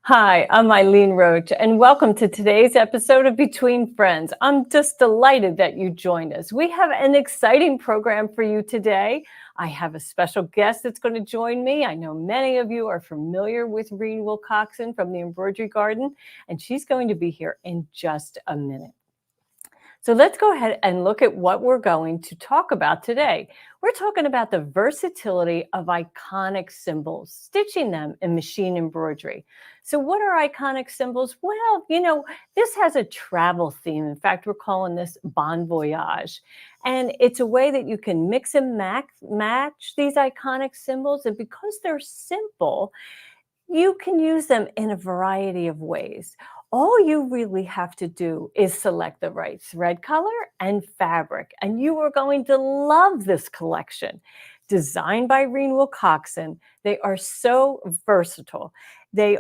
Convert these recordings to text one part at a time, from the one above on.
Hi, I'm Eileen Roach, and welcome to today's episode of Between Friends. I'm just delighted that you joined us. We have an exciting program for you today. I have a special guest that's going to join me. I know many of you are familiar with Reen Wilcoxson from the Embroidery Garden, and she's going to be here in just a minute. So let's go ahead and look at what we're going to talk about today. We're talking about the versatility of iconic symbols, stitching them in machine embroidery. So what are iconic symbols? Well, this has a travel theme. In fact, we're calling this bon voyage. And it's a way that you can mix and match these iconic symbols. And because they're simple, you can use them in a variety of ways. All you really have to do is select the right thread color and fabric, and you are going to love this collection. Designed by Reen Wilcoxson, they are so versatile. They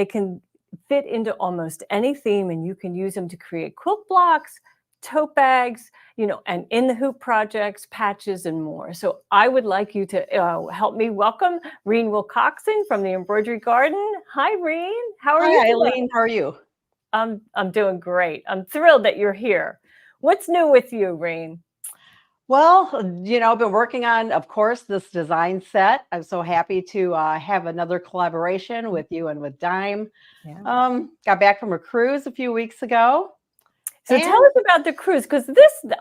can fit into almost any theme, and you can use them to create quilt blocks, tote bags, and in the hoop projects, patches, and more. So I would like you to help me welcome Reen Wilcoxson from the Embroidery Garden. Hi, Reen. How are you Hi, today? Eileen. How are you? I'm doing great. I'm thrilled that you're here. What's new with you, Reen? Well, I've been working on, of course, this design set. I'm so happy to have another collaboration with you and with Dime. Yeah. Got back from a cruise a few weeks ago. So tell us about the cruise, because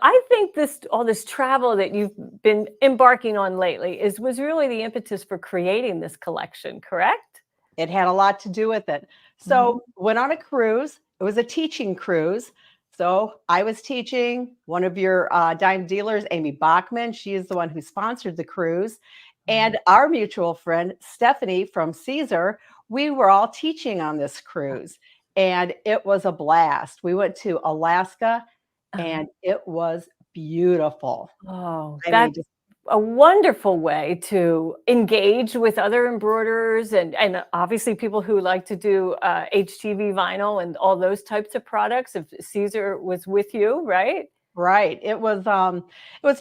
I think all this travel that you've been embarking on lately was really the impetus for creating this collection, correct? It had a lot to do with it. So went on a cruise. It was a teaching cruise. So I was teaching. One of your Dime dealers, Amy Bachman, she is the one who sponsored the cruise. And our mutual friend, Stephanie from Caesar, we were all teaching on this cruise. And it was a blast. We went to Alaska, and it was beautiful. Oh, that's a wonderful way to engage with other embroiderers and obviously people who like to do HTV vinyl and all those types of products. If Caesar was with you, right? Right. It was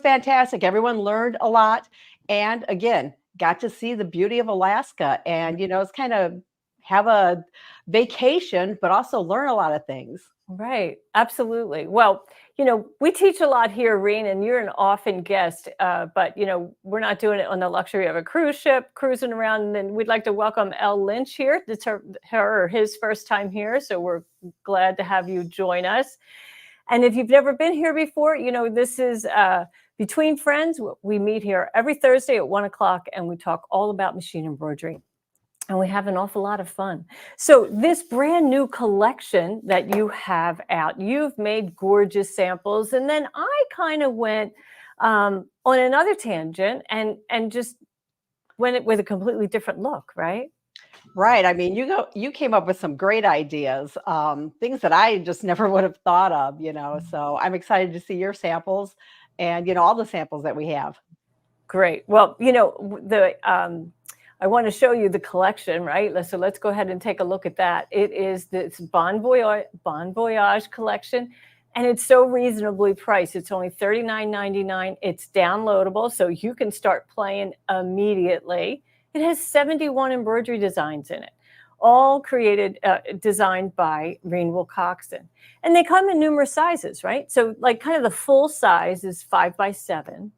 fantastic. Everyone learned a lot, and again, got to see the beauty of Alaska, and it's kind of have a vacation, but also learn a lot of things. Right. Absolutely. Well, we teach a lot here, Reen, and you're an often guest, but, we're not doing it on the luxury of a cruise ship, cruising around. And then we'd like to welcome Elle Lynch here. It's his first time here. So we're glad to have you join us. And if you've never been here before, this is Between Friends. We meet here every Thursday at 1 o'clock, and we talk all about machine embroidery. And we have an awful lot of fun. So this brand new collection that you have out, you've made gorgeous samples. And then I kind of went on another tangent and just went with a completely different look, right? Right. I mean, you came up with some great ideas, things that I just never would have thought of, So I'm excited to see your samples and, all the samples that we have. Great. Well, I want to show you the collection, right? So let's go ahead and take a look at that. It is this Bon Voyage collection, and it's so reasonably priced. It's only $39.99. It's downloadable, so you can start playing immediately. It has 71 embroidery designs in it, all designed by Reen Wilcoxson. And they come in numerous sizes, right? So like kind of the full size is 5x7,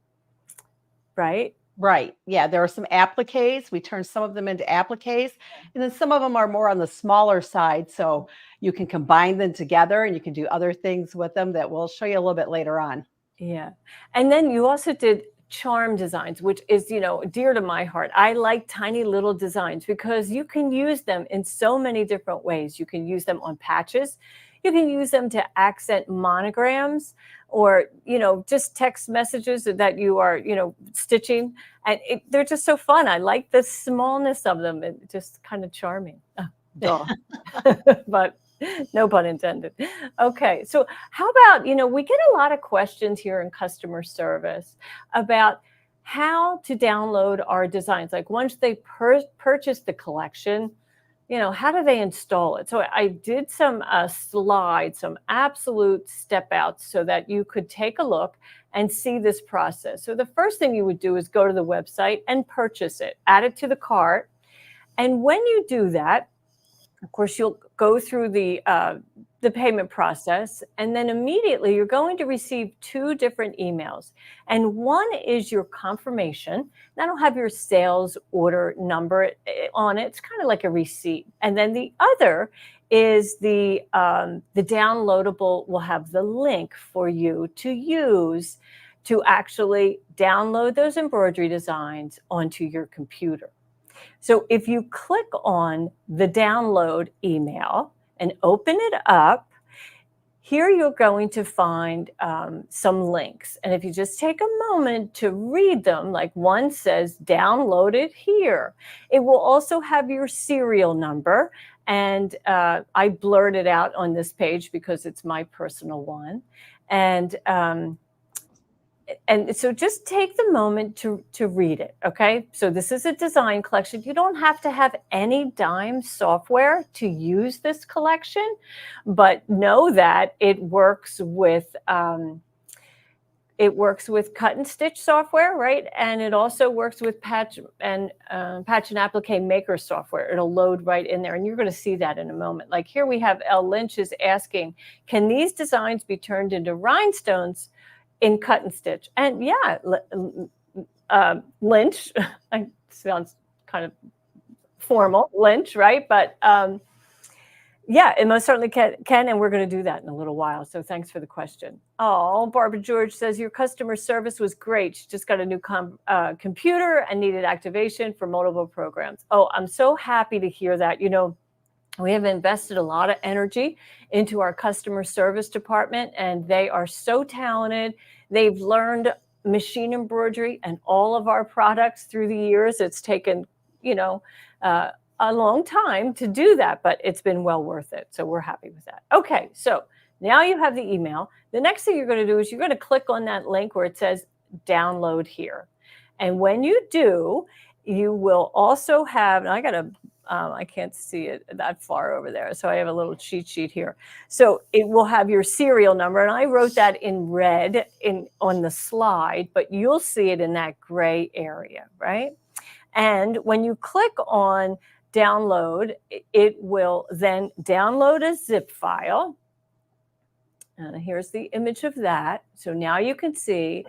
right? Right. Yeah. There are some appliques. We turn some of them into appliques, and then some of them are more on the smaller side. So you can combine them together and you can do other things with them that we'll show you a little bit later on. Yeah. And then you also did charm designs, which is, dear to my heart. I like tiny little designs because you can use them in so many different ways. You can use them on patches. You can use them to accent monograms or, just text messages that you are, stitching. And they're just so fun. I like the smallness of them. It's just kind of charming. Duh. But no pun intended. Okay. So how about, we get a lot of questions here in customer service about how to download our designs. Like once they purchase the collection, how do they install it? So I did some slides, some absolute step outs so that you could take a look and see this process. So the first thing you would do is go to the website and purchase it, add it to the cart. And when you do that, of course, you'll go through the payment process, and then immediately you're going to receive 2 different emails. And one is your confirmation. That'll have your sales order number on it. It's kind of like a receipt. And then the other is the downloadable will have the link for you to use to actually download those embroidery designs onto your computer. So if you click on the download email and open it up, here you're going to find some links. And if you just take a moment to read them, like one says, download it here. It will also have your serial number. And I blurred it out on this page because it's my personal one. And so just take the moment to read it, okay? So this is a design collection. You don't have to have any dime software to use this collection, but know that it works with cut and stitch software, right? And it also works with patch and applique maker software. It'll load right in there, and you're going to see that in a moment. Like here we have L. Lynch is asking, can these designs be turned into rhinestones in cut and stitch? And yeah, Lynch, sounds kind of formal, Lynch, right? But yeah, it most certainly can, and we're going to do that in a little while. So thanks for the question. Oh, Barbara George says, your customer service was great. She just got a new computer and needed activation for multiple programs. Oh, I'm so happy to hear that. We have invested a lot of energy into our customer service department, and they are so talented. They've learned machine embroidery and all of our products through the years. It's taken, a long time to do that, but it's been well worth it. So we're happy with that. Okay, so now you have the email. The next thing you're going to do is you're going to click on that link where it says download here. And when you do, you will also have, and I can't see it that far over there, so I have a little cheat sheet here. So it will have your serial number, and I wrote that in red on the slide, but you'll see it in that gray area, right? And when you click on download, it will then download a zip file. And here's the image of that. So now you can see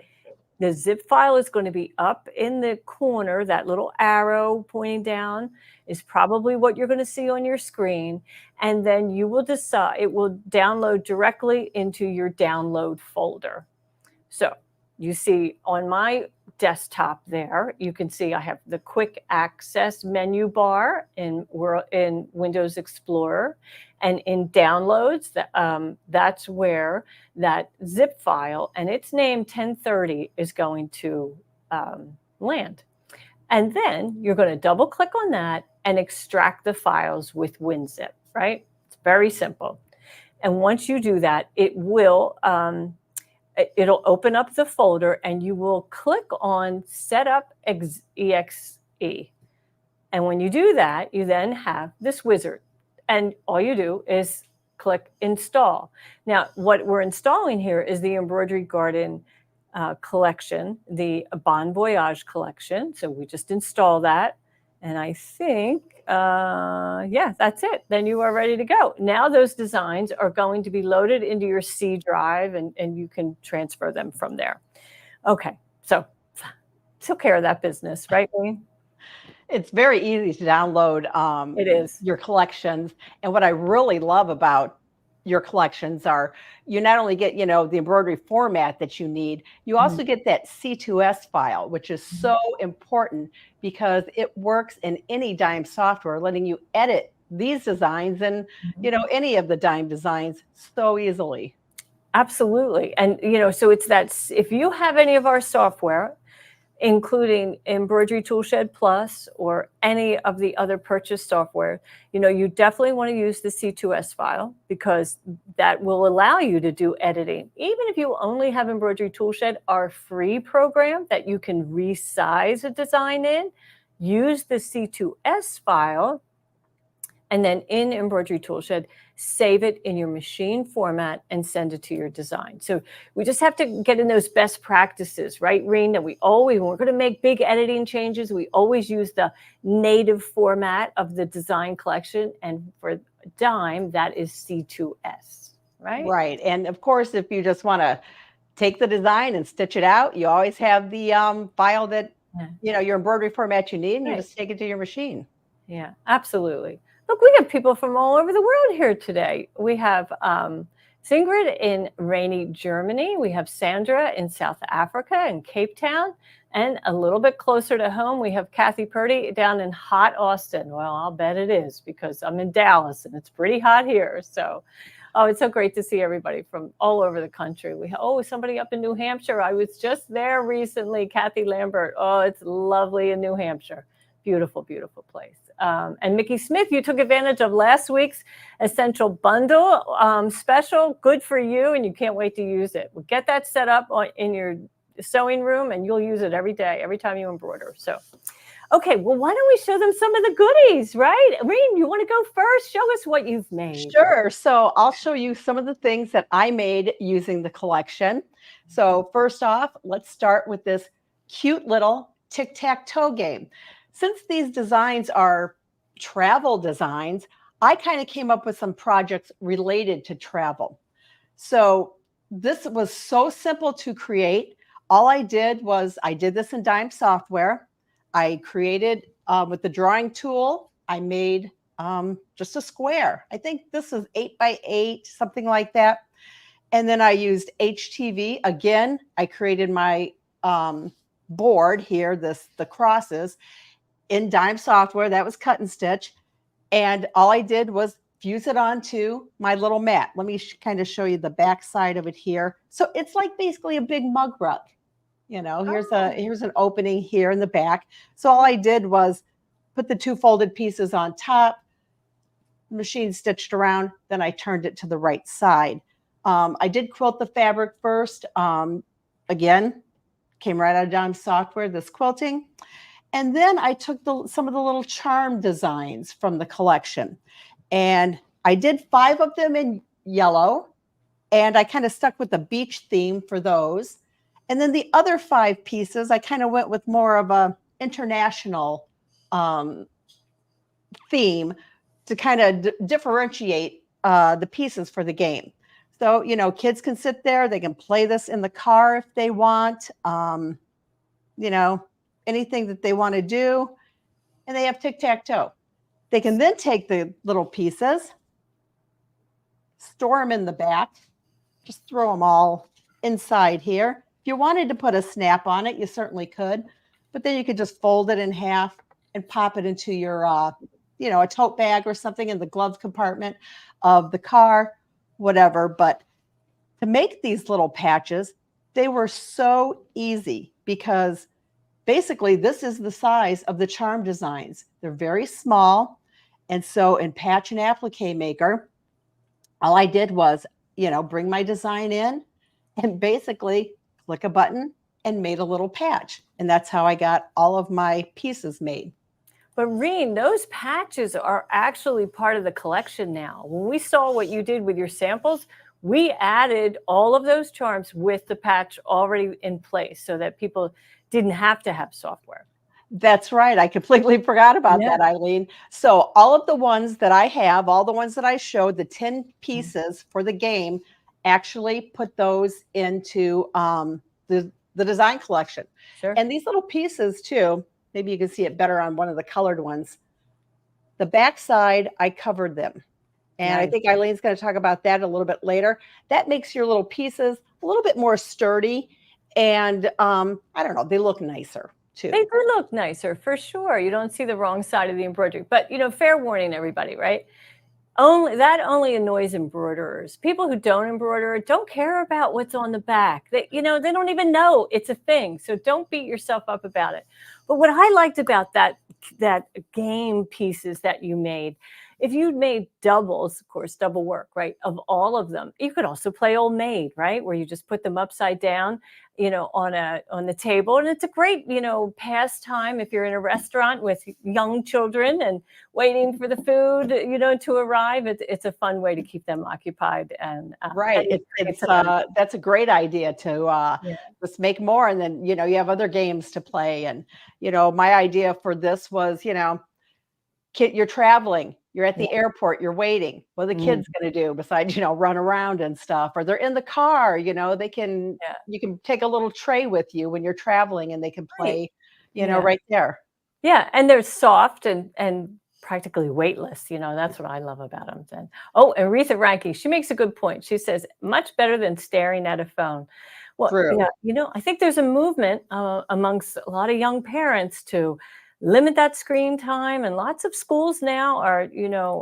the zip file is going to be up in the corner. That little arrow pointing down is probably what you're going to see on your screen. And then you will decide, it will download directly into your download folder. So you see on my desktop there, you can see I have the quick access menu bar in Windows Explorer, and in downloads, that's where that zip file and its name 1030 is going to land. And then you're going to double click on that and extract the files with WinZip, right? It's very simple. And once you do that, it'll open up the folder, and you will click on Setup exe. And when you do that, you then have this wizard. And all you do is click Install. Now, what we're installing here is the Embroidery Garden collection, the Bon Voyage collection. So we just install that. And I think, yeah, that's it. Then you are ready to go. Now those designs are going to be loaded into your C drive, and you can transfer them from there. Okay, so took care of that business, right, Reen? It's very easy to download It is. your collections. And what I really love about your collections are, you not only get, the embroidery format that you need, you also get that C2S file, which is so important because it works in any dime software, letting you edit these designs and, any of the dime designs so easily. Absolutely. And, so it's that if you have any of our software, including Embroidery Toolshed Plus or any of the other purchased software, you definitely want to use the C2S file because that will allow you to do editing. Even if you only have Embroidery Toolshed, our free program that you can resize a design in, use the C2S file, and then in Embroidery Toolshed, save it in your machine format and send it to your design. So we just have to get in those best practices, right, Reen? That when we're going to make big editing changes, we always use the native format of the design collection. And for dime, that is C2S, right? Right. And of course, if you just want to take the design and stitch it out, you always have the file that, your embroidery format you need, and you just take it to your machine. Yeah, absolutely. Look, we have people from all over the world here today. We have Sigrid in rainy Germany. We have Sandra in South Africa in Cape Town. And a little bit closer to home, we have Kathy Purdy down in hot Austin. Well, I'll bet it is because I'm in Dallas and it's pretty hot here. So, it's so great to see everybody from all over the country. We have, somebody up in New Hampshire. I was just there recently, Kathy Lambert. Oh, it's lovely in New Hampshire. Beautiful, beautiful place. And Mickey Smith, you took advantage of last week's Essential Bundle special. Good for you, and you can't wait to use it. We'll get that set up in your sewing room, and you'll use it every day, every time you embroider. So, okay, well, why don't we show them some of the goodies, right? Reen, you want to go first? Show us what you've made. Sure. So I'll show you some of the things that I made using the collection. So first off, let's start with this cute little tic-tac-toe game. Since these designs are travel designs, I kind of came up with some projects related to travel. So this was so simple to create. All I did was I did this in dime software. I created with the drawing tool, I made just a square. I think this is 8x8, something like that. And then I used HTV. Again, I created my board here, the crosses, in dime software. That was cut and stitch. And all I did was fuse it onto my little mat. Let me kind of show you the back side of it here. So it's like basically a big mug rug. Here's an opening here in the back. So all I did was put the two folded pieces on top, machine stitched around, then I turned it to the right side. I did quilt the fabric first. Again, came right out of dime software, this quilting. And then I took some of the little charm designs from the collection. And I did 5 of them in yellow. And I kind of stuck with the beach theme for those. And then the other 5 pieces, I kind of went with more of a international theme to kind of differentiate the pieces for the game. So, kids can sit there. They can play this in the car if they want. Anything that they want to do, and they have tic-tac-toe. They can then take the little pieces, store them in the back, just throw them all inside here. If you wanted to put a snap on it, you certainly could, but then you could just fold it in half and pop it into your, a tote bag or something in the glove compartment of the car, whatever. But to make these little patches, they were so easy because basically, this is the size of the charm designs. They're very small. And so in Patch and Applique Maker, all I did was, bring my design in and basically click a button and made a little patch. And that's how I got all of my pieces made. But Reen, those patches are actually part of the collection now. When we saw what you did with your samples, we added all of those charms with the patch already in place so that people didn't have to have software. That's right. I completely forgot about that, Eileen. So all of the ones that I have, all the ones that I showed, the 10 pieces for the game, actually put those into the design collection. Sure. And these little pieces too, maybe you can see it better on one of the colored ones. The back side, I covered them. And I Nice. think Eileen's going to talk about that a little bit later. That makes your little pieces a little bit more sturdy. And I don't know, they look nicer They too. do look nicer for sure. You don't see the wrong side of the embroidery. But, fair warning, everybody, right? Only annoys embroiderers. People who don't embroider don't care about what's on the back. They don't even know it's a thing. So don't beat yourself up about it. But what I liked about that game pieces that you made, if you made doubles, of course, double work, right, of all of them, you could also play Old Maid, right, where you just put them upside down, on the table, and it's a great, pastime if you're in a restaurant with young children and waiting for the food, to arrive. It's a fun way to keep them occupied, Right. and It's creates a that's a great idea to yeah. just make more, and then you have other games to play. And my idea for this was, you're traveling, you're at Yeah. the airport, you're waiting. What are the Mm, kids going to do besides, run around and stuff? Or they're in the car, they can yeah. you can take a little tray with you when you're traveling, and they can Right. play, Yeah. right there. Yeah, and they're soft and practically weightless. That's what I love about them. And Aretha Ranky, she makes a good point. She says, much better than staring at a phone. Well, True. yeah, I think there's a movement amongst a lot of young parents to limit that screen time. And lots of schools now are,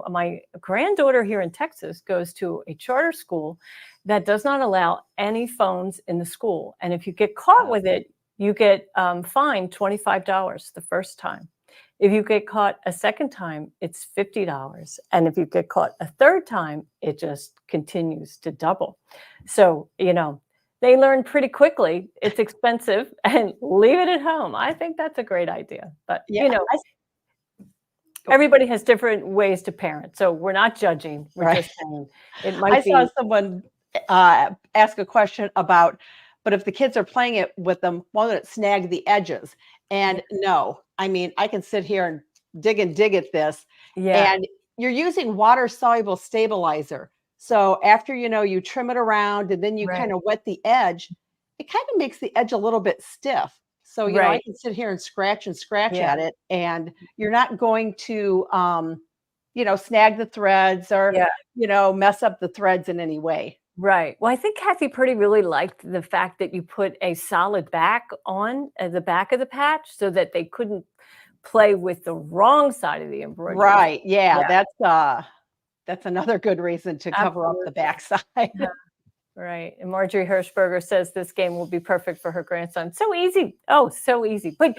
my granddaughter here in Texas goes to a charter school that does not allow any phones in the school. And if you get caught with it, you get fined $25 the first time. If you get caught a second time, it's $50. And if you get caught a third time, it just continues to double. So, they learn pretty quickly it's expensive and leave it at home. I think that's a great idea. But, Yeah. everybody has different ways to parent. So we're not judging. We're Right. just saying it I might saw be. someone ask a question about, but if the kids are playing it with them, won't it snag the edges? And no, I mean, I can sit here and dig at this, Yeah, and you're using water soluble stabilizer. So after you trim it around and then you right, kind of wet the edge, it kind of makes the edge a little bit stiff. So I right. can sit here and scratch Yeah, at it, and you're not going to snag the threads or yeah. mess up the threads in any way. Right. Well, I think Kathy Purdy really liked the fact that you put a solid back on the back of the patch so that they couldn't play with the wrong side of the embroidery. Right. Yeah, Yeah, that's another good reason to cover up the absolutely. backside. Yeah, right. And Marjorie Hirschberger says this game will be perfect for her grandson. So easy. Oh, so easy. But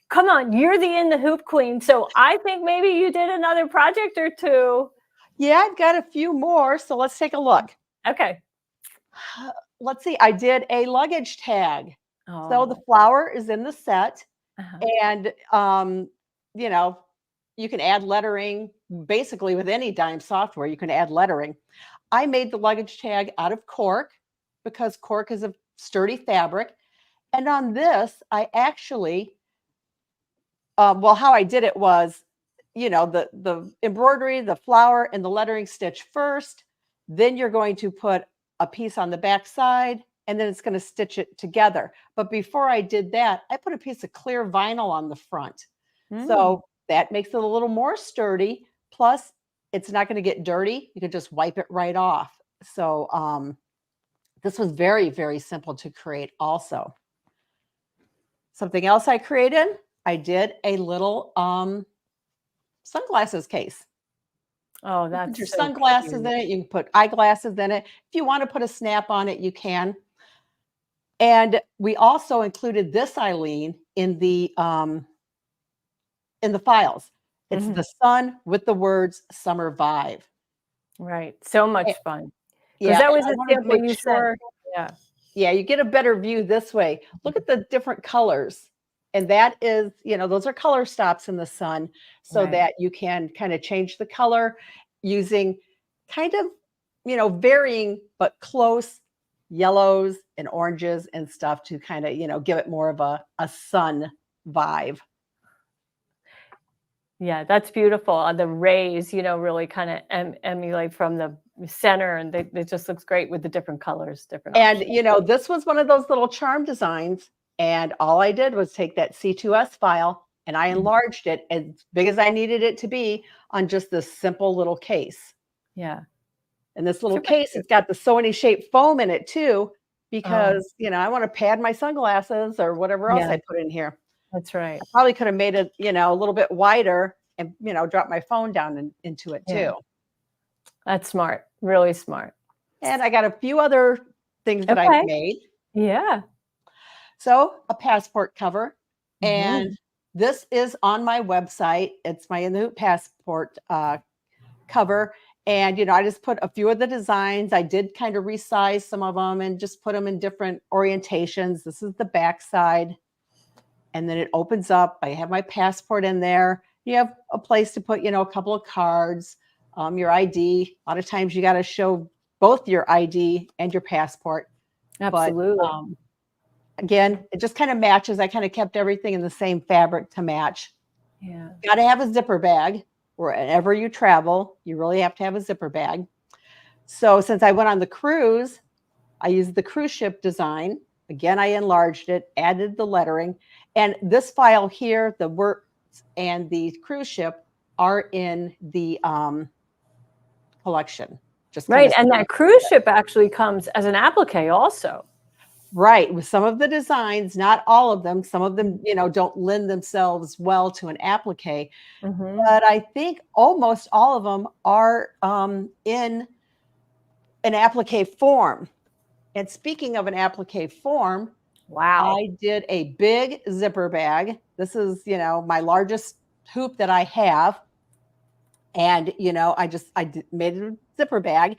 come on, you're the in the hoop queen. So I think maybe you did another project or two. Yeah, I've got a few more, so let's take a look. Okay. Let's see, I did a luggage tag. So the Oh, flower is in the set, uh-huh. and you know, you can add lettering basically with any dime software, you can add lettering. I made the luggage tag out of cork because cork is a sturdy fabric. And on this, I actually, well, how I did it was, the embroidery, the flower, and the lettering stitch first. Then you're going to put a piece on the back side, and then it's going to stitch it together. But before I did that, I put a piece of clear vinyl on the front. Mm, So that makes it a little more sturdy. Plus, it's not going to get dirty. You can just wipe it right off. So this was very, very simple to create also. Something else I created, I did a little sunglasses case. oh, You put your that's so sunglasses in cute. it, you can put eyeglasses in it. If you want to put a snap on it, you can. And we also included this, Eileen, in the files. It's Mhm. the sun with the words summer vibe. Right. So Eh, much fun. Because Yeah, that and was I a wanted to sample make you sent. sure, Yeah. yeah, you get a better view this way. Look at the different colors. And that is, those are color stops in the sun so Right. that you can kind of change the color using kind of, varying but close yellows and oranges and stuff to kind of, give it more of a sun vibe. Yeah, that's beautiful. The rays, really kind of emulate from the center, and it just looks great with the different colors, different And, options. this was one of those little charm designs. And all I did was take that C2S file and I Mhm. enlarged it as big as I needed it to be on just this simple little case. Yeah. And this little Super case, cute. it's got the so any shape foam in it too, Oh, because, I want to pad my sunglasses or whatever else yeah, I put in here. that's right. I probably could have made it, a little bit wider and, drop my phone down into it Yeah, too. that's smart. Really smart. And I got a few other things that I've Okay. made. Yeah. So a passport cover, and Mhm. this is on my website. It's my In the Hoop passport cover. And, I just put a few of the designs. I did kind of resize some of them and just put them in different orientations. This is the back side. And then it opens up. I have my passport in there. You have a place to put, a couple of cards, your ID. A lot of times you got to show both your ID and your passport. But Absolutely. again, it just kind of matches. I kind of kept everything in the same fabric to match. Yeah. Got to have a zipper bag. Wherever you travel, you really have to have a zipper bag. So since I went on the cruise, I used the cruise ship design. Again, I enlarged it, added the lettering. And this file here, the works and the cruise ship are in the collection. Just kind Right. of And that cruise ship actually comes as an applique also. right, with some of the designs, not all of them. Some of them, don't lend themselves well to an applique. Mhm. But I think almost all of them are in an applique form. And speaking of an applique form, Wow. I did a big zipper bag. This is, my largest hoop that I have. And, made a zipper bag.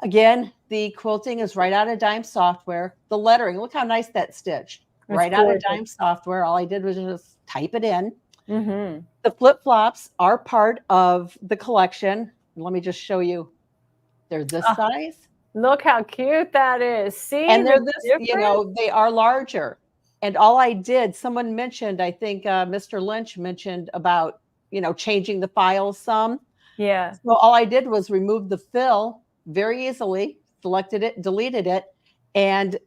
Again, the quilting is right out of Dime software. The lettering, look how nice that stitched. It's Right out of gorgeous. Dime software. All I did was just type it in. Mhm. The flip-flops are part of the collection. Let me just show you. They're this Oh, size. look how cute that is. See And they're the this, difference? they are larger. And all I did, someone mentioned, I think Mr. Lynch mentioned about, changing the files some. Yeah. So all I did was remove the fill very easily, selected it, deleted it, and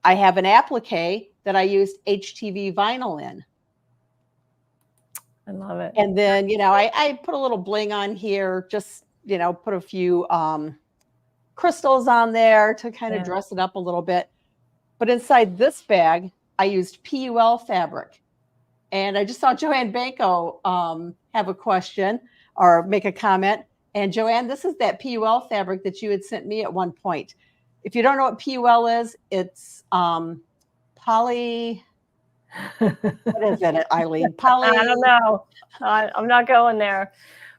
I have an applique that I used HTV vinyl in. I love it. And then, I put a little bling on here, just, put a few crystals on there to kind of Yeah. dress it up a little bit. But inside this bag, I used PUL fabric. And I just saw Joanne Banco have a question or make a comment. And Joanne, this is that PUL fabric that you had sent me at one point. If you don't know what PUL is, it's poly. What is it, Eileen? I Poly. don't know. I'm not going there.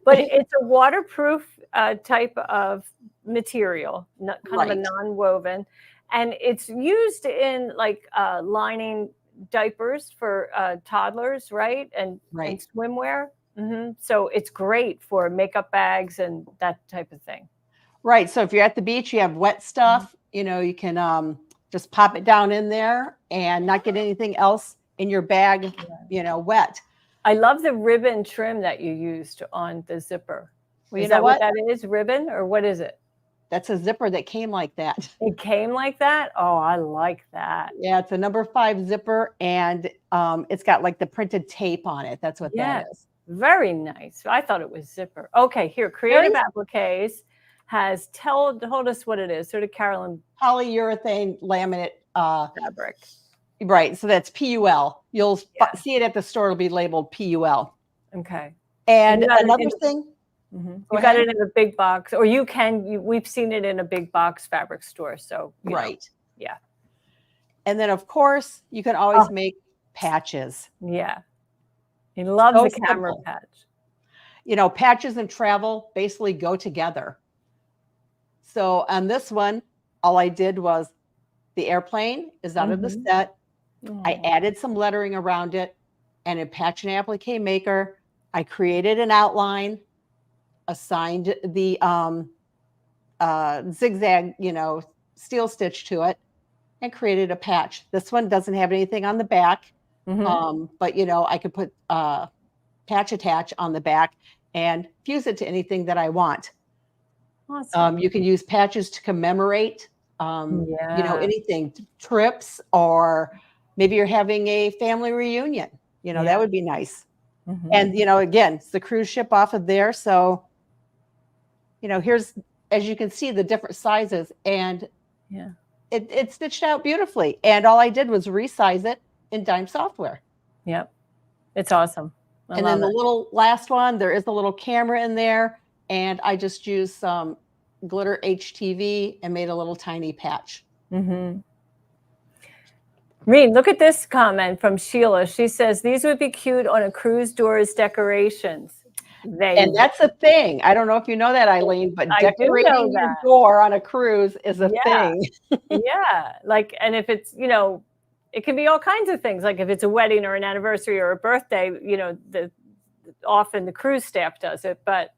But it's a waterproof type of material, kind of a Right, non-woven, and it's used in like lining diapers for toddlers, right? And right. swimwear. So it's great for makeup bags and that type of thing. Right. So if you're at the beach, you have wet Mhm. stuff, you can just pop it down in there and not get anything else in your bag, wet. I love the ribbon trim that you used on the zipper. Well, you Is know that what what? that is? Ribbon or what is it? That's a zipper that came like that. It came like that? Oh, I like that. Yeah, it's a number 5 zipper, and it's got like the printed tape on it. That's what that Yeah, is. very nice. I thought it was zipper. Okay, here, Creative Very Appliques has told us what it is. So did Carolyn polyurethane laminate. fabric. Right. So that's PUL. You'll Yeah. see it at the store. It'll be labeled PUL. Okay. And And you got it another in thing. Go you got ahead. it in a big box, or we've seen it in a big box fabric store. So, Right. yeah. And then, of course, you can always Oh, make patches. yeah. He loves So a camera simple. patch. Patches and travel basically go together. So on this one, all I did was the airplane is out of the Mhm. set. I Aw. added some lettering around it and in Patch and Applique Maker, I created an outline, assigned the zigzag, steel stitch to it, and created a patch. This one doesn't have anything on the back, Mhm. but I could put patch attach on the back and fuse it to anything that I want. Awesome. You can use patches to commemorate, Yeah. anything, trips, or maybe you're having a family reunion. That Yeah. would be nice. Mhm. And, again, it's the cruise ship off of there. So, here's as you can see, the different sizes, and Yeah. it stitched out beautifully. And all I did was resize it in Dime software. Yep. It's awesome. I And love then the it. little last one, there is a little camera in there, and I just used some glitter HTV and made a little tiny patch. Mm-hmm. Reen, look at this comment from Sheila. She says, these would be cute on a cruise door as decorations. And that's a thing. I don't know if you know that, Eileen, but I do know decorating your that. door on a cruise is a Yeah. thing. Yeah. Like, and if it's, it can be all kinds of things. Like if it's a wedding or an anniversary or a birthday, often the cruise staff does it. But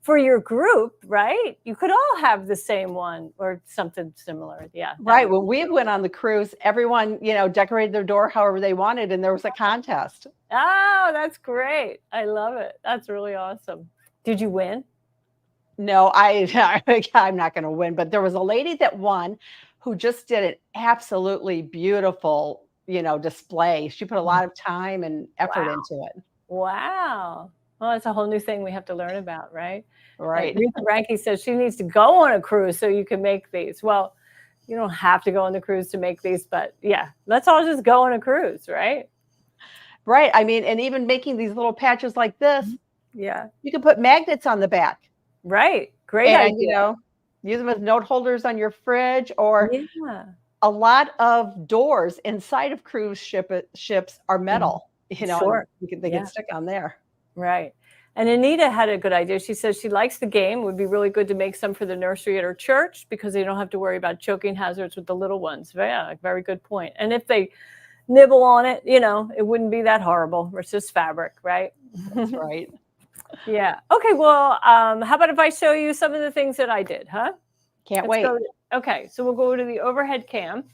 for your group, right, you could all have the same one or something similar. Yeah. Right. When we went on the cruise, everyone, decorated their door however they wanted, and there was a contest. Oh, that's great. I love it. That's really awesome. Did you win? No, I'm not going to win, but there was a lady that won who just did an absolutely beautiful, display. She put a lot of time and effort into it. Wow. Well, it's a whole new thing we have to learn about, right? Right. Rita Ranky says she needs to go on a cruise so you can make these. Well, you don't have to go on the cruise to make these, but yeah, let's all just go on a cruise, right? Right. I mean, and even making these little patches like this, yeah, you can put magnets on the back. Right. Great idea. Use them as note holders on your fridge, or a lot of doors inside of cruise ships are metal, Sure. they can stick on there. Right. And Anita had a good idea. She says she likes the game. It would be really good to make some for the nursery at her church because they don't have to worry about choking hazards with the little ones. Yeah, very good point. And if they nibble on it, it wouldn't be that horrible. It's just fabric, right? That's right. Yeah. Okay. Well, how about if I show you some of the things that I did, huh? Can't wait. Okay. So we'll go to the overhead cam.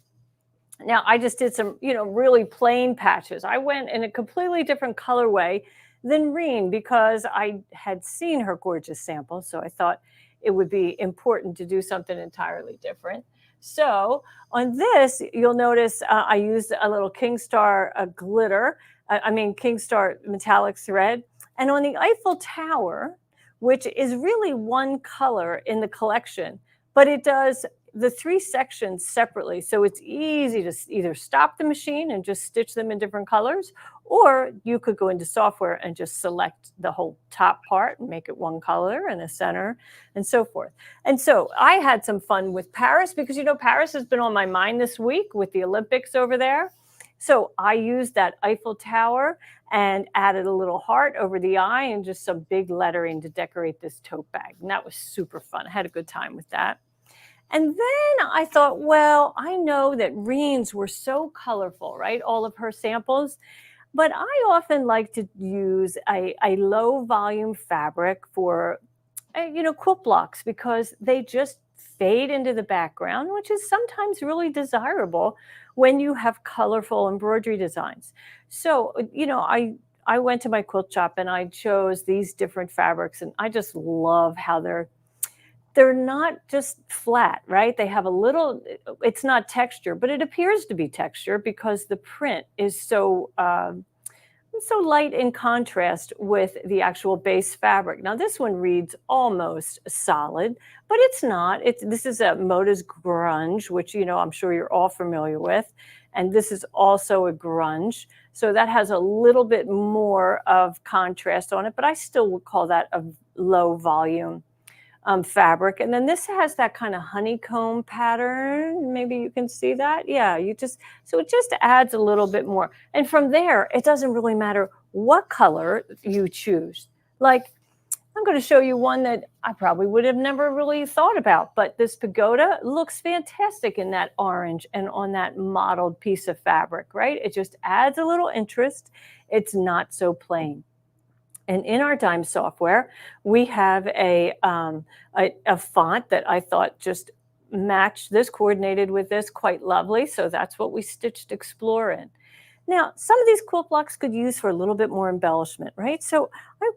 Now I just did some, really plain patches. I went in a completely different colorway than Reen because I had seen her gorgeous sample. So I thought it would be important to do something entirely different. So on this, you'll notice I used a little Kingstar glitter. Kingstar metallic thread. And on the Eiffel Tower, which is really one color in the collection, but it does the three sections separately. So it's easy to either stop the machine and just stitch them in different colors, or you could go into software and just select the whole top part and make it one color and the center and so forth. And so I had some fun with Paris because, Paris has been on my mind this week with the Olympics over there. So I used that Eiffel Tower and added a little heart over the eye and just some big lettering to decorate this tote bag. And that was super fun. I had a good time with that. And then I thought, well, I know that Reen's were so colorful, right? All of her samples. But I often like to use a low volume fabric for, quilt blocks because they just fade into the background, which is sometimes really desirable when you have colorful embroidery designs. So, I went to my quilt shop and I chose these different fabrics, and I just love how they're not just flat, right? They have it's not texture, but it appears to be texture because the print is so light in contrast with the actual base fabric. Now this one reads almost solid, but it's not. This is a Moda's grunge, which, I'm sure you're all familiar with. And this is also a grunge. So that has a little bit more of contrast on it, but I still would call that a low volume fabric. And then this has that kind of honeycomb pattern. Maybe you can see that. Yeah, so it just adds a little bit more. And from there, it doesn't really matter what color you choose. Like, I'm going to show you one that I probably would have never really thought about, but this pagoda looks fantastic in that orange and on that mottled piece of fabric, right? It just adds a little interest. It's not so plain. And in our Dime software, we have a font that I thought just matched this, coordinated with this quite lovely. So that's what we stitched Explore in. Now, some of these quilt blocks could use for a little bit more embellishment, right? So I,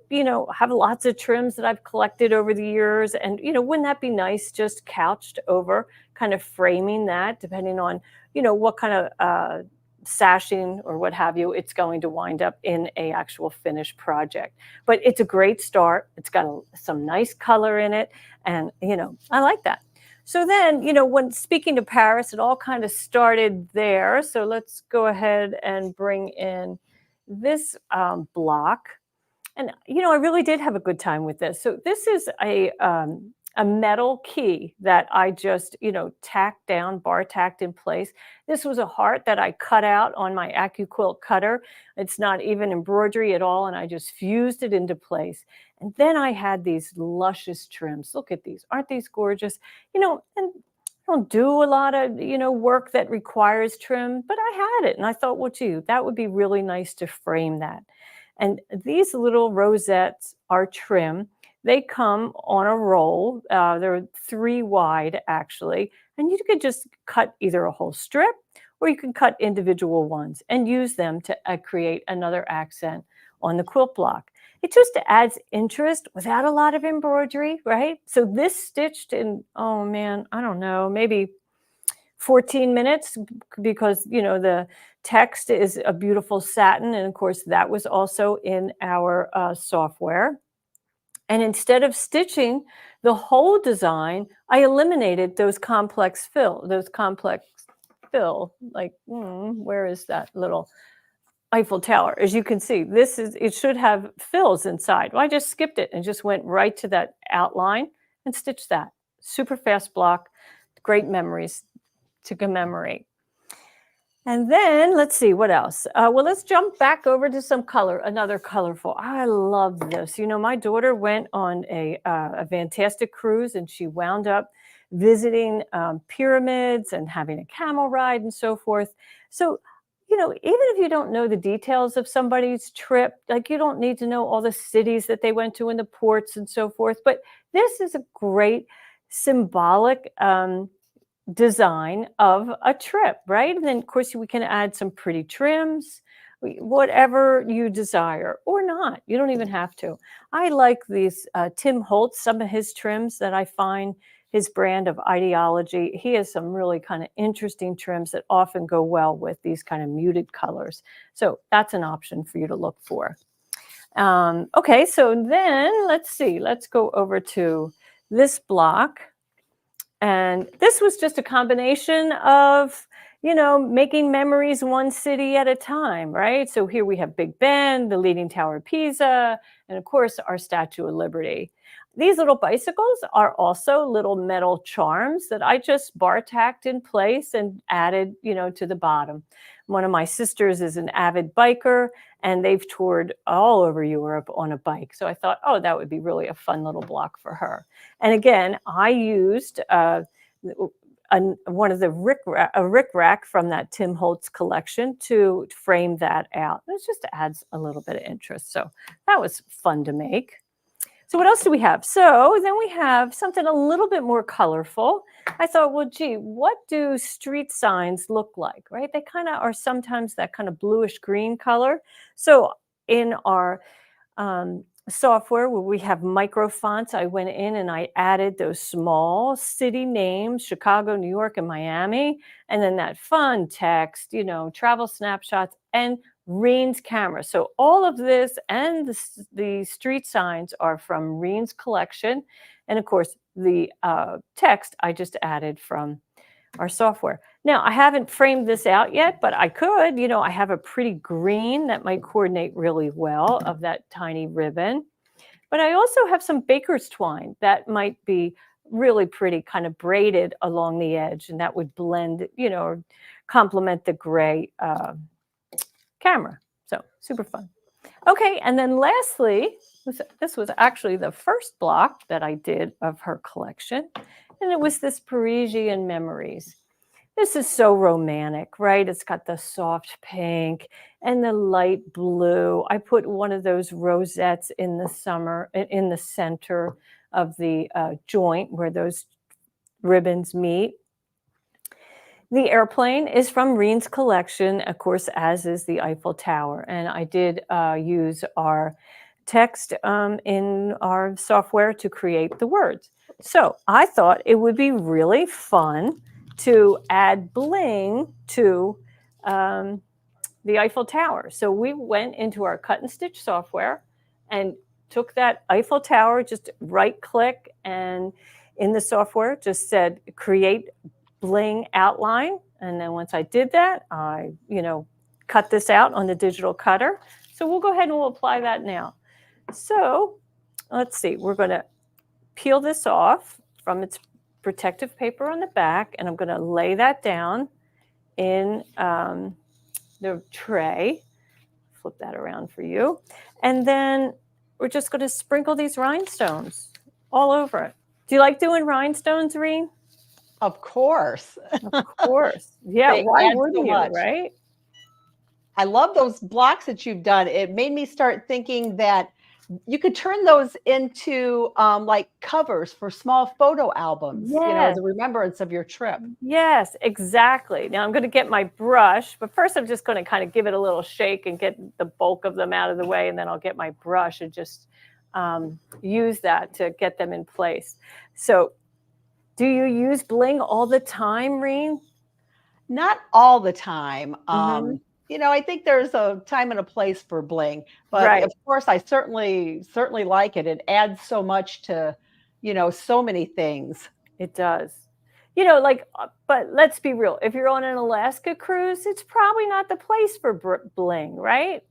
have lots of trims that I've collected over the years. And, wouldn't that be nice just couched over, kind of framing that, depending on, what kind of sashing or what have you, it's going to wind up in a actual finished project. But it's a great start. It's got some nice color in it. And, I like that. So then, when speaking to Paris, it all kind of started there. So let's go ahead and bring in this block. And, I really did have a good time with this. So this is a metal key that I just, tacked down, bar tacked in place. This was a heart that I cut out on my AccuQuilt cutter. It's not even embroidery at all. And I just fused it into place. And then I had these luscious trims. Look at these. Aren't these gorgeous? And I don't do a lot of, work that requires trim, but I had it. And I thought, well, gee, that would be really nice to frame that. And these little rosettes are trim. They come on a roll. They're 3 wide, actually. And you could just cut either a whole strip or you can cut individual ones and use them to create another accent on the quilt block. It just adds interest without a lot of embroidery, right? So this stitched in, oh man, I don't know, maybe 14 minutes because, the text is a beautiful satin. And of course, that was also in our software. And instead of stitching the whole design, I eliminated those complex fill, like, where is that little Eiffel Tower? As you can see, it should have fills inside. Well, I just skipped it and just went right to that outline and stitched that. Super fast block, great memories to commemorate. And then let's see what else. Well, let's jump back over to some color, another colorful. I love this. My daughter went on a fantastic cruise and she wound up visiting pyramids and having a camel ride and so forth. So, even if you don't know the details of somebody's trip, like you don't need to know all the cities that they went to and the ports and so forth, but this is a great symbolic design of a trip, right? And then of course we can add some pretty trims, whatever you desire or not. You don't even have to. I like these Tim Holtz, some of his trims that I find his brand of ideology. He has some really kind of interesting trims that often go well with these kind of muted colors. So that's an option for you to look for. Okay, so then let's see. Let's go over to this block. And this was just a combination of, making memories one city at a time, right? So here we have Big Ben, the Leaning Tower of Pisa, and of course, our Statue of Liberty. These little bicycles are also little metal charms that I just bar tacked in place and added, to the bottom. One of my sisters is an avid biker and they've toured all over Europe on a bike. So I thought, oh, that would be really a fun little block for her. And again, I used one of the rick rack from that Tim Holtz collection to frame that out. It just adds a little bit of interest. So that was fun to make. So what else do we have? So then we have something a little bit more colorful. I thought, well, gee, what do street signs look like, right? They kind of are sometimes that kind of bluish green color. So in our software where we have micro fonts, I went in and I added those small city names, Chicago, New York, and Miami, and then that fun text, travel snapshots and Reen's camera. So all of this and the street signs are from Reen's collection. And of course, the text I just added from our software. Now, I haven't framed this out yet, but I could. I have a pretty green that might coordinate really well of that tiny ribbon. But I also have some baker's twine that might be really pretty, kind of braided along the edge, and that would blend, or complement the gray camera. So super fun. Okay, and then lastly, this was actually the first block that I did of her collection, and it was this Parisian Memories. This is so romantic, right? It's got the soft pink and the light blue. I put one of those rosettes in the center of the joint where those ribbons meet. The airplane is from Reen's collection, of course, as is the Eiffel Tower. And I did use our text in our software to create the words. So I thought it would be really fun to add bling to the Eiffel Tower. So we went into our cut and stitch software and took that Eiffel Tower, just right click, and in the software just said create bling outline. And then once I did that, I, cut this out on the digital cutter. So we'll go ahead and we'll apply that now. So let's see, we're going to peel this off from its protective paper on the back, and I'm going to lay that down in the tray. Flip that around for you. And then we're just going to sprinkle these rhinestones all over it. Do you like doing rhinestones, Reen? Of course. Of course. Yeah, why wouldn't you, right? I love those blocks that you've done. It made me start thinking that you could turn those into like covers for small photo albums, as a remembrance of your trip. Yes, exactly. Now I'm going to get my brush, but first I'm just going to kind of give it a little shake and get the bulk of them out of the way, and then I'll get my brush and just use that to get them in place. So do you use bling all the time, Reen? Not all the time. I think there's a time and a place for bling, but of course I certainly like it. It adds so much to, so many things. It does. But let's be real. If you're on an Alaska cruise, it's probably not the place for bling, right?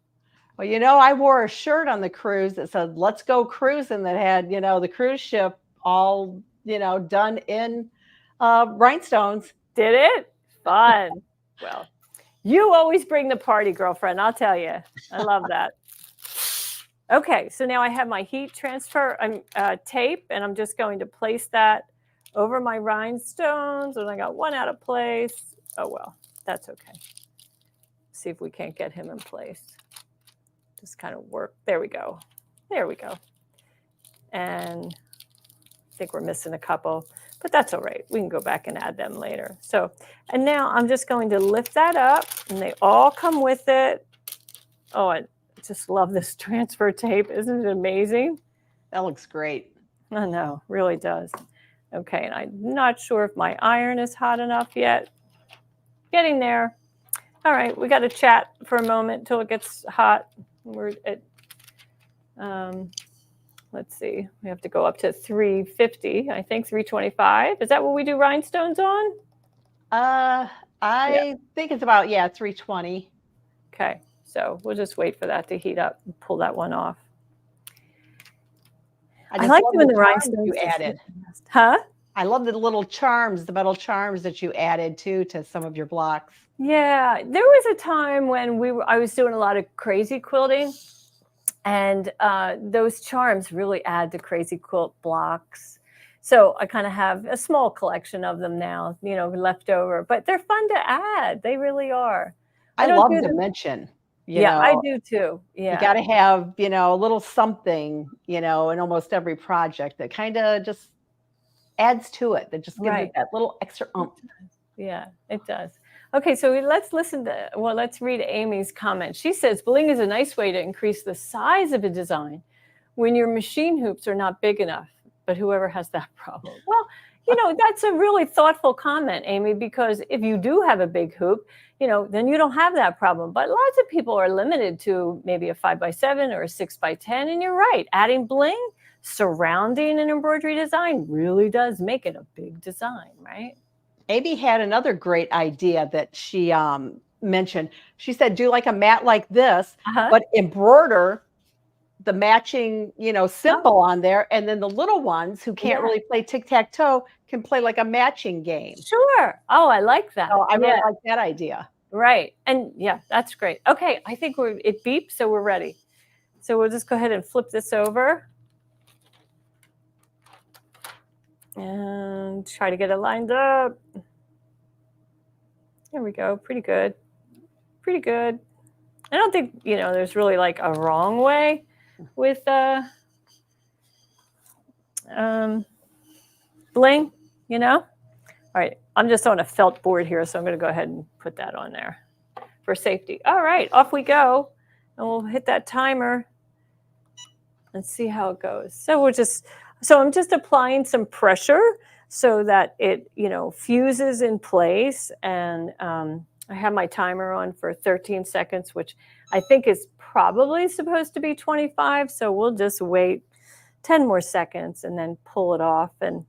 Well, I wore a shirt on the cruise that said, "Let's go cruising," that had, the cruise ship all, done in rhinestones. Did it? Fun. Well, you always bring the party, girlfriend. I'll tell you. I love that. Okay, so now I have my heat transfer tape, and I'm just going to place that over my rhinestones. And I got one out of place. Oh, well, that's okay. See if we can't get him in place. Just kind of work. There we go. There we go. And I think we're missing a couple, but that's all right. We can go back and add them later. So, and now I'm just going to lift that up, and they all come with it. Oh, I just love this transfer tape. Isn't it amazing? That looks great. I know, really does. Okay, and I'm not sure if my iron is hot enough yet. Getting there. All right, we got to chat for a moment till it gets hot. We're at, let's see, we have to go up to 350, I think 325. Is that what we do rhinestones on? I think it's about, 320. Okay, so we'll just wait for that to heat up and pull that one off. I like doing the rhinestones you added. Huh? I love the little charms, the metal charms that you added too to some of your blocks. Yeah, there was a time when I was doing a lot of crazy quilting, and those charms really add to crazy quilt blocks. So I kind of have a small collection of them now, left over, but they're fun to add. They really are. I love dimension. I do too. Yeah. You got to have, a little something, in almost every project that kind of just adds to it. That just gives it that little extra oomph. Yeah, it does. Okay, so let's read Amy's comment. She says, bling is a nice way to increase the size of a design when your machine hoops are not big enough, but whoever has that problem. Well, that's a really thoughtful comment, Amy, because if you do have a big hoop, then you don't have that problem. But lots of people are limited to maybe a 5x7 or a 6x10. And you're right, adding bling surrounding an embroidery design really does make it a big design, right? Amy had another great idea that she mentioned. She said, do like a mat like this, but embroider the matching, symbol on there. And then the little ones who can't really play tic-tac-toe can play like a matching game. Sure. Oh, I like that. Oh, I really like that idea. Right. And that's great. Okay. I think it beeps, so we're ready. So we'll just go ahead and flip this over. And try to get it lined up. There we go. Pretty good. Pretty good. I don't think, there's really like a wrong way with bling, All right. I'm just on a felt board here, so I'm going to go ahead and put that on there for safety. All right. Off we go. And we'll hit that timer and see how it goes. So I'm just applying some pressure so that it, fuses in place, and I have my timer on for 13 seconds, which I think is probably supposed to be 25. So we'll just wait 10 more seconds and then pull it off. And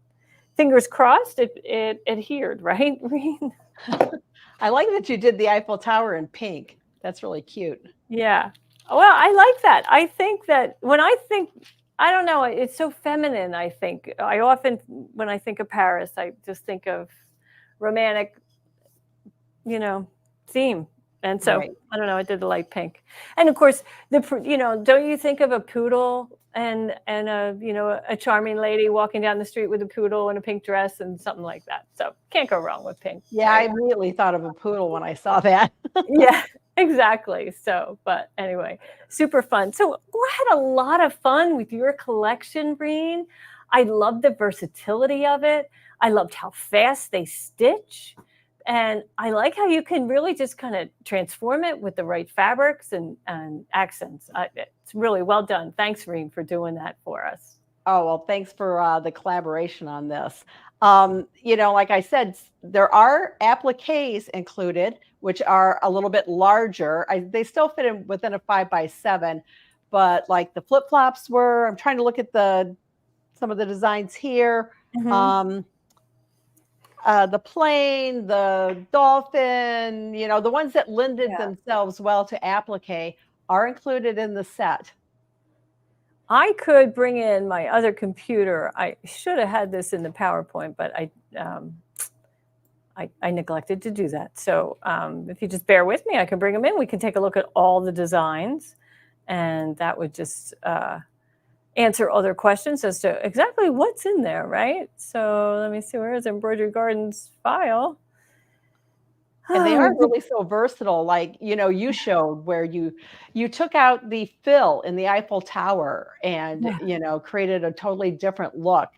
fingers crossed, it adhered, right, Reen? I like that you did the Eiffel Tower in pink. That's really cute. Yeah. Well, I like that. I think that when I think, I don't know, it's so feminine, I think. I often, when I think of Paris, I just think of romantic, theme. And so, Right. I don't know, I did the light pink. And of course, don't you think of a poodle and a charming lady walking down the street with a poodle in a pink dress and something like that. So can't go wrong with pink. Yeah, I Right? immediately thought of a poodle when I saw that. Yeah, exactly. So, but anyway, super fun. So we had a lot of fun with your collection, Reen. I loved the versatility of it. I loved how fast they stitch. And I like how you can really just kind of transform it with the right fabrics and accents. It's really well done. Thanks, Reen, for doing that for us. Oh, well, thanks for the collaboration on this. Like I said, there are appliques included, which are a little bit larger. They still fit in within a 5x7, but like the flip flops were, I'm trying to look at some of the designs here. Mhm. The plane, the dolphin, the ones that lended Yeah. themselves well to applique are included in the set. I could bring in my other computer. I should have had this in the PowerPoint, but I neglected to do that. So if you just bear with me, I can bring them in. We can take a look at all the designs, and that would just answer other questions as to exactly what's in there, right? So let me see, where is Embroidery Garden's file? And they are Oh, really so versatile. Like, you showed where you took out the fill in the Eiffel Tower and, yeah. created a totally different look.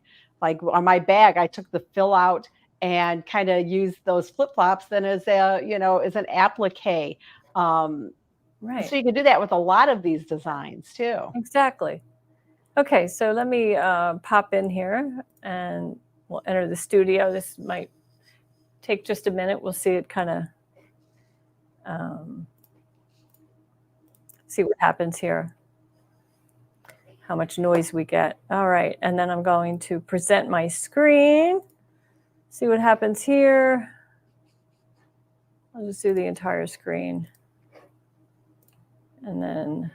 Like on my bag, I took the fill out and kind of used those flip-flops then as as an applique. Right, So you can do that with a lot of these designs too. exactly. Okay, so let me pop in here and we'll enter the studio. This might take just a minute. We'll see it kind of see what happens here, how much noise we get. All right, and then I'm going to present my screen, see what happens here. I'll just do the entire screen and then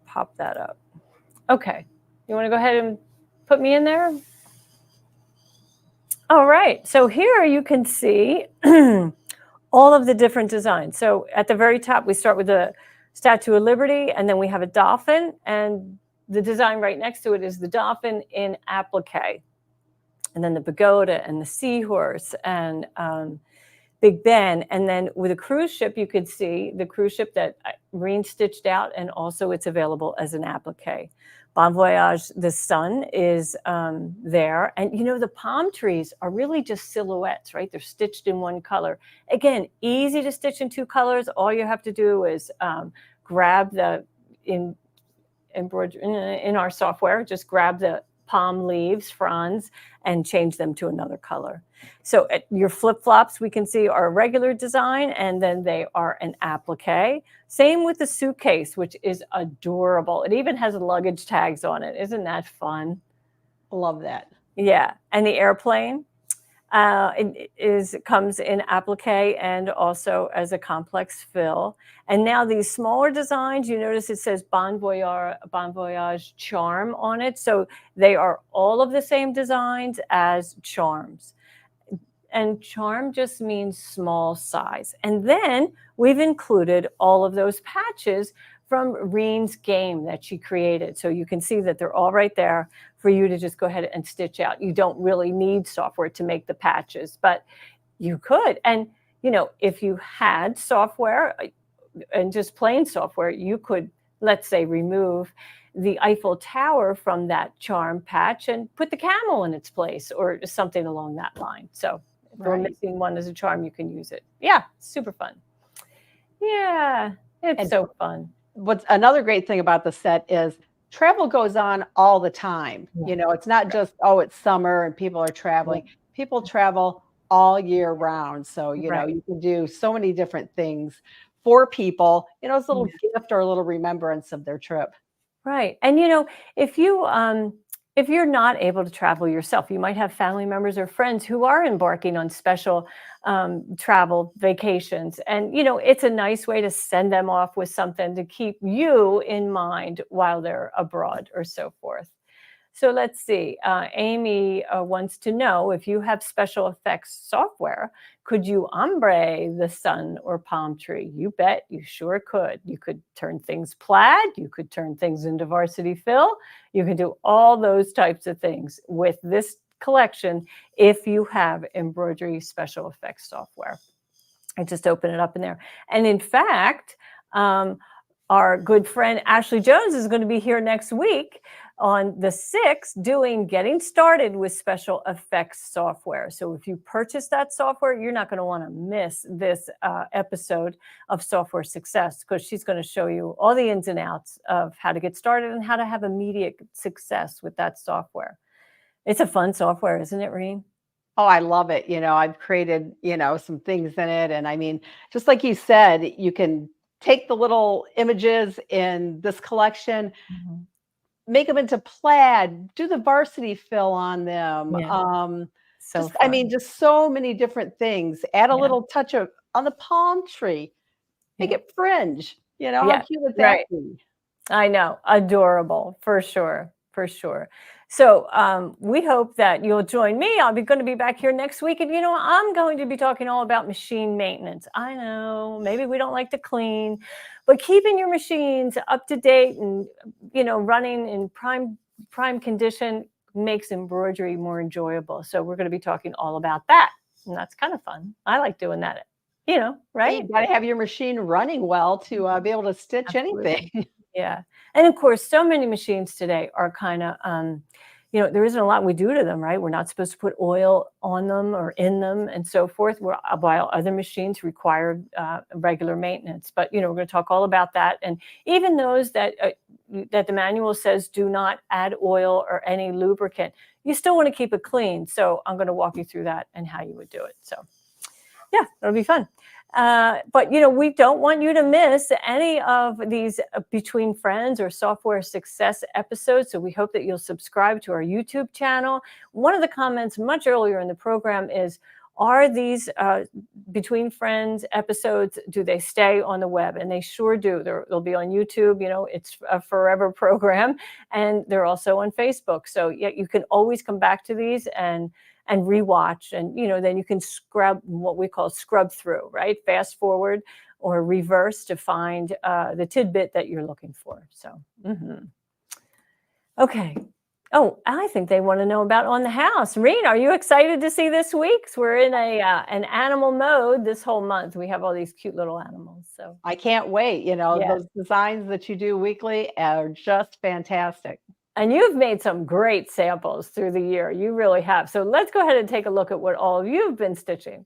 pop that up. Okay, you want to go ahead and put me in there? All right, so here you can see all of the different designs. So at the very top, we start with the Statue of Liberty, and then we have a dolphin, and the design right next to it is the dolphin in applique. And then the pagoda and the seahorse and Big Ben. And then with a cruise ship, you could see the cruise ship that Reen stitched out, and also it's available as an applique. Bon Voyage, the sun is there. And the palm trees are really just silhouettes, right? They're stitched in one color. Again, easy to stitch in two colors. All you have to do is grab in our software, just grab the palm leaves, fronds, and change them to another color. So your flip-flops, we can see, are a regular design, and then they are an applique. Same with the suitcase, which is adorable. It even has luggage tags on it. Isn't that fun? Love that. Yeah. And the airplane comes in applique and also as a complex fill. And now these smaller designs, you notice it says Bon Voyage Charm on it. So they are all of the same designs as charms. And charm just means small size. And then we've included all of those patches from Reen's game that she created. So you can see that they're all right there for you to just go ahead and stitch out. You don't really need software to make the patches, but you could. And, if you had software and just plain software, you could, let's say, remove the Eiffel Tower from that charm patch and put the camel in its place or something along that line. So if we're missing one as a charm, you can use it. Yeah, super fun. Yeah, it's so fun. What's another great thing about the set is travel goes on all the time. Yeah. It's not just, it's summer and people are traveling. People travel all year round. So, you know, Right. you can do so many different things for people, you know, as a little Yeah. gift or a little remembrance of their trip. Right. And you know, if you're not able to travel yourself, you might have family members or friends who are embarking on special travel vacations. And you know, it's a nice way to send them off with something to keep you in mind while they're abroad or so forth. So let's see. Amy wants to know if you have special effects software, could you ombre the sun or palm tree? You bet you sure could. You could turn things plaid. You could turn things into varsity fill. You can do all those types of things with this collection if you have embroidery special effects software. I just open it up in there. And in fact, um, our good friend Ashley Jones is going to be here next week on the 6th doing getting started with special effects software. So if you purchase that software, you're not going to want to miss this episode of Software Success, because she's going to show you all the ins and outs of how to get started and how to have immediate success with that software. It's a fun software, isn't it, Reen? Oh, I love it. You know, I've created, you know, some things in it. And I mean, just like you said, you can take the little images in this collection, Mhm. make them into plaid, do the varsity fill on them. Yeah, so Just, I mean, fun. just so many different things. Add a Yeah, little touch of on the palm tree, make yeah, it fringe. You know, how yeah, cute would that right. be? I know, adorable, for sure, for sure. So we hope that you'll join me. I'll be going to be back here next week, and you know, I'm going to be talking all about machine maintenance. I know, maybe we don't like to clean, but keeping your machines up to date and you know running in prime condition makes embroidery more enjoyable. So we're going to be talking all about that, and that's kind of fun. I like doing that. You know, right? You've got to have your machine running well to be able to stitch Absolutely. anything. Yeah. And of course, so many machines today are kind of, you know, there isn't a lot we do to them, right? We're not supposed to put oil on them or in them and so forth, while other machines require regular maintenance. But, you know, we're going to talk all about that. And even those that the manual says do not add oil or any lubricant, you still want to keep it clean. So I'm going to walk you through that and how you would do it. So yeah, it'll be fun. But you know, we don't want you to miss any of these Between Friends or Software Success episodes. So we hope that you'll subscribe to our YouTube channel. One of the comments much earlier in the program is, are these Between Friends episodes, do they stay on the web? And they sure do. They'll be on YouTube. You know, it's a forever program. And they're also on Facebook. So yeah, you can always come back to these and rewatch, and you know, then you can scrub, what we call scrub through, right? Fast forward or reverse to find the tidbit that you're looking for. So okay. Oh, I think they want to know about On the House. Reen, are you excited to see this week's? We're in an animal mode this whole month. We have all these cute little animals. So I can't wait. You know, yeah. those designs that you do weekly are just fantastic. And you've made some great samples through the year. You really have. So let's go ahead and take a look at what all of you've been stitching.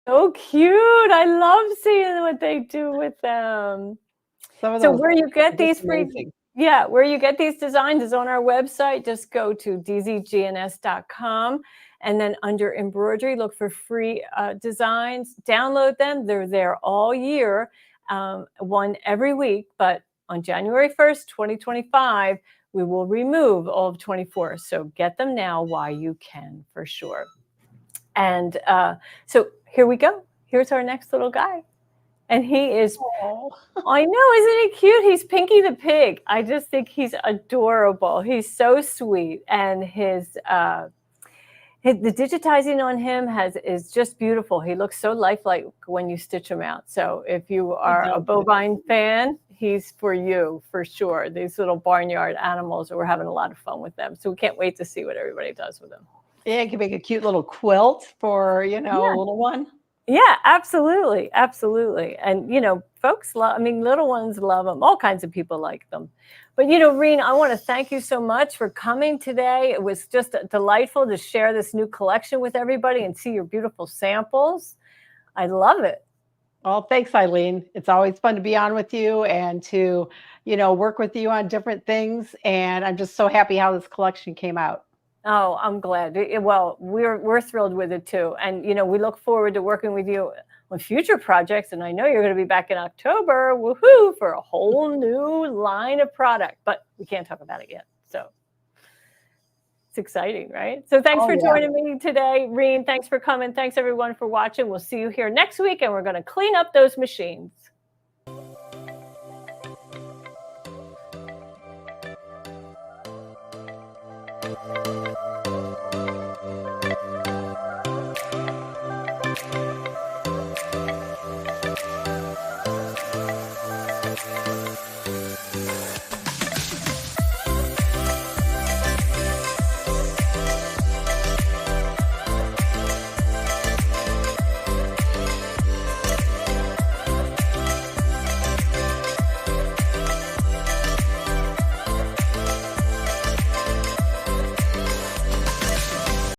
So cute. I love seeing what they do with them. Some of So those where you get are just these free, amazing. yeah, where you get these designs is on our website. Just go to dzgns.com and then under embroidery, look for free designs, download them. They're there all year, one every week. But on January 1st, 2025, we will remove all of 24. So get them now while you can, for sure. And so here we go. Here's our next little guy. And he is, Oh, I know, isn't he cute? He's Pinky the Pig. I just think he's adorable. He's so sweet. And his The digitizing on him is just beautiful. He looks so lifelike when you stitch him out. So if you He are a does. bovine fan, he's for you for sure. These little barnyard animals, we're having a lot of fun with them. So we can't wait to see what everybody does with them. Yeah, you can make a cute little quilt for, a Yeah. little one. Yeah, absolutely. Absolutely. And, folks love, I mean, little ones love them. All kinds of people like them. But, Reen, I want to thank you so much for coming today. It was just delightful to share this new collection with everybody and see your beautiful samples. I love it. Well, thanks, Eileen. It's always fun to be on with you and to, work with you on different things. And I'm just so happy how this collection came out. Oh, I'm glad. Well, we're thrilled with it too. And, we look forward to working with you on future projects. And I know you're going to be back in October, woohoo, for a whole new line of product, but we can't talk about it yet. So it's exciting, right? So thanks for joining me today, Reen. Thanks for coming. Thanks everyone for watching. We'll see you here next week, and we're going to clean up those machines.